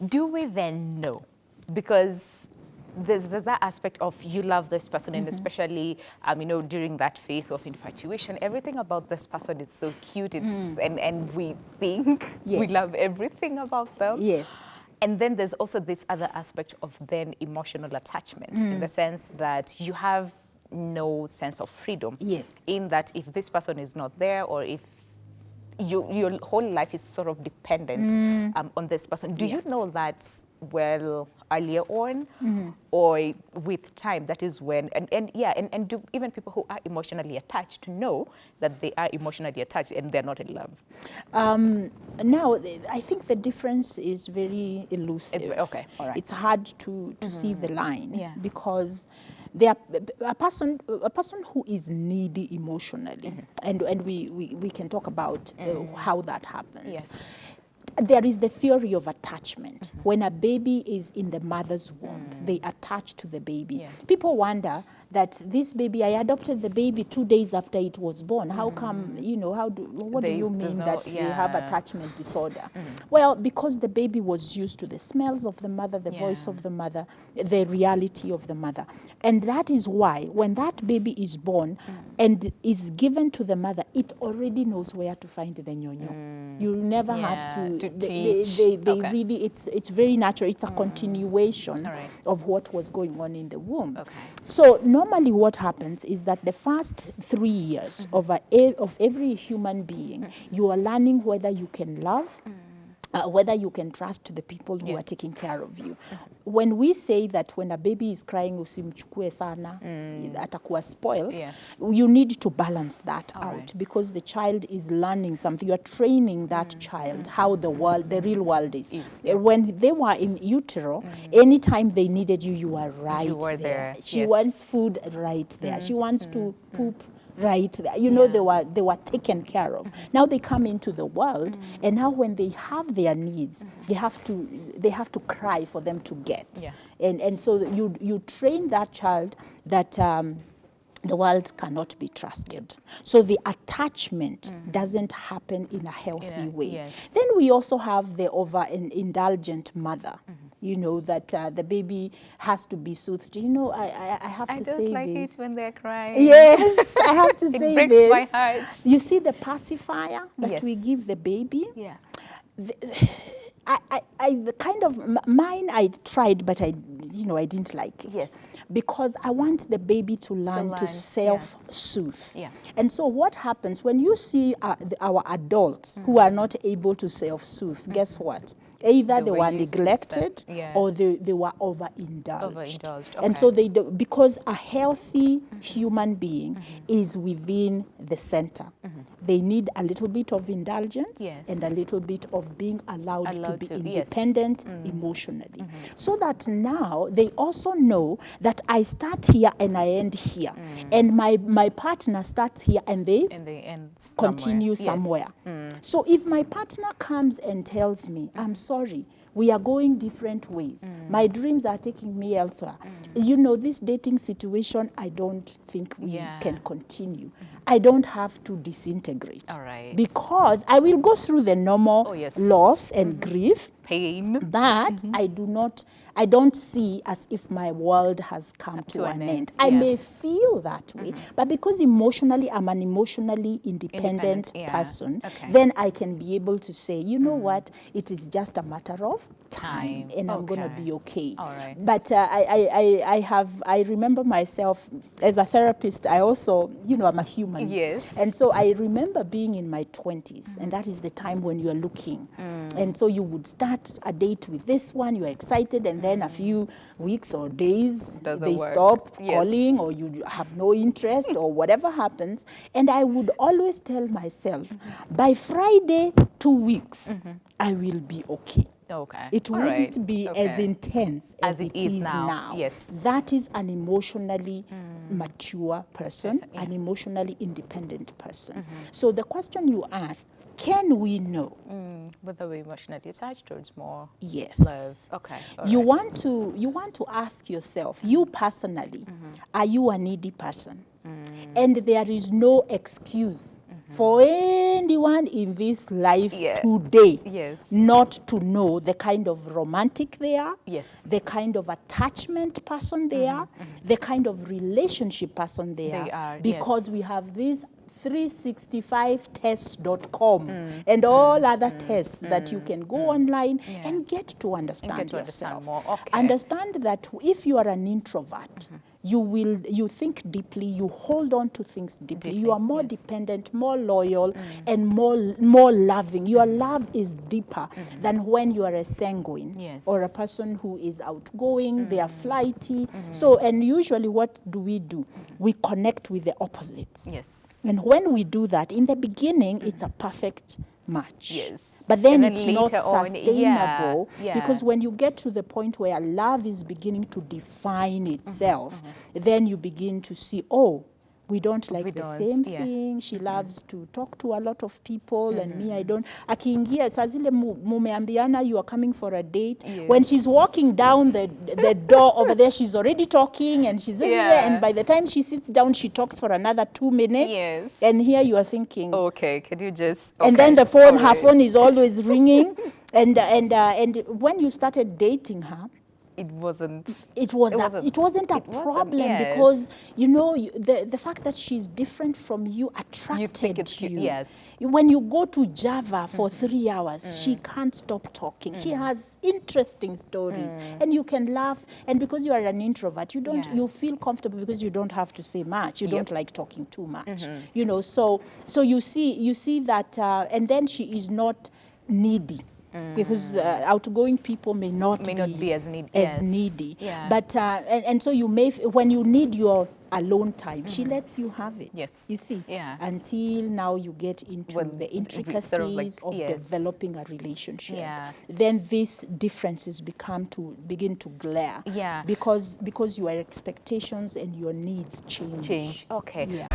do we then know? Because there's that aspect of you love this person, and especially during that phase of infatuation, everything about this person is so cute. It's and we think we Yes. love everything about them. Yes. And then there's also this other aspect of then emotional attachment, in the sense that you have no sense of freedom. Yes. In that, if this person is not there, or if your whole life is sort of dependent on this person. Do you know that, well, earlier on, or with time, that is when, and do even people who are emotionally attached know that they are emotionally attached and they're not in love? Now, I think the difference is very elusive. Okay, all right. It's hard to see the line, Yeah. because there a person who is needy emotionally, and we can talk about how that happens. Yes. There is the theory of attachment. When a baby is in the mother's womb, they attach to the baby. Yeah. People wonder that this baby, I adopted the baby 2 days after it was born. How come, what do you there's mean no- that they have yeah. attachment disorder? Well, because the baby was used to the smells of the mother, the voice Yeah. of the mother, the reality of the mother. And that is why when that baby is born and is given to the mother, it already knows where to find the nyonyo. You'll never have Yeah, to, to they teach. Okay. really, it's very natural. It's a continuation All right. of what was going on in the womb. Okay. So normally what happens is that the first 3 years of every human being, you are learning whether you can love, whether you can trust the people who are taking care of you. When we say that when a baby is crying, usimchukue sana, atakuwa spoiled, Yeah. you need to balance that All out, right. because the child is learning something. You are training that child how the real world is. Yeah. When they were in utero, anytime they needed you, you were right were there, She yes. wants food right there. She wants to poop right there. You know, Yeah. they were taken care of. Now they come into the world, and now when they have their needs, they have to cry for them to get. Yeah. And so you train that child that the world cannot be trusted. So the attachment doesn't happen in a healthy way. Yes. Then we also have the indulgent mother. You know, that the baby has to be soothed. You know, I have I to don't say like this. it when they're crying. Yes, I have to It say breaks this. my heart. You see the pacifier that Yes. we give the baby? Yeah. I the kind of mine I tried, but I didn't like it. Yes. Because I want the baby to learn to learn, self-soothe. Yeah. And so what happens when you see our adults who are not able to self-soothe, guess what? Either They they were were used neglected instead. Yeah. or they were overindulged. Overindulged, And okay. so because a healthy human being is within the center. They need a little bit of indulgence Yes. and a little bit of being allowed to Allowed be to, yes. independent emotionally. So that now they also know that I start here and I end here. And my partner starts here and they In the end, continue somewhere. somewhere. So if my partner comes and tells me, I'm sorry, we are going different ways. My dreams are taking me elsewhere. You know, this dating situation, I don't think we Yeah. can continue. I don't have to disintegrate. All right. Because I will go through the normal Oh, yes. loss and grief, Pain. but I don't see as if my world has come to an end. I yeah. may feel that way, but because emotionally I'm an emotionally independent yeah. person, Okay. then I can be able to say, you know what, it is just a matter of time, Time. and I'm going to Okay. be okay. All right. But I remember myself as a therapist. I also, I'm a human. Yes. And so I remember being in my 20s, and that is the time when you are looking. And so you would start a date with this one, you are excited, and then a few weeks or days, Doesn't they work. stop Yes. calling, or you have no interest, or whatever happens. And I would always tell myself, by Friday, 2 weeks, I will be okay. Okay. It All wouldn't right. be Okay. as intense as it is now. now. Yes. That is an emotionally mature person, Person, yeah. an emotionally independent person. So the question you asked, can we know? Whether we're emotionally attached towards more Yes. love. Okay. all You right. want to ask yourself, you personally, are you a needy person? And there is no excuse for anyone in this life Yeah. today Yes. not to know the kind of romantic they are, Yes. the kind of attachment person they are, the kind of relationship person they are, because we have these 365tests.com and all other tests that you can go online and get to understand yourself. More. Okay. Understand that if you are an introvert, you think deeply, you hold on to things deeply. You are more dependent, more loyal, and more loving. Your love is deeper than when you are a sanguine or a person who is outgoing, they are flighty. So, and usually what do? We connect with the opposites. Yes. And when we do that, in the beginning, it's a perfect match. Yes. But then, And then it's not later on, sustainable yeah. because when you get to the point where love is beginning to define itself, then you begin to see, oh, we don't like the same thing. She loves to talk to a lot of people and me, I don't. Akiingia, saa zile mumeambiana you are coming for a date. When she's walking down the door over there, she's already talking and she's there. And by the time she sits down, she talks for another 2 minutes. Yes. And here you are thinking, okay, can you just... And then the phone, her phone is always ringing. And when you started dating her, it wasn't a problem because, you know, the fact that she's different from you attracted you. Yes. When you go to Java for 3 hours, she can't stop talking. She has interesting stories and you can laugh. And because you are an introvert, you feel comfortable because you don't have to say much. You don't like talking too much. You know, so you see that, and then she is not needy. Because outgoing people may not be as needy. Yeah. But and so you may, when you need your alone time, she lets you have it. Yes. You see. Yeah. Until now you get into the intricacies of developing a relationship. Yeah. Then these differences begin to glare. Yeah. Because your expectations and your needs change. Okay. Yeah.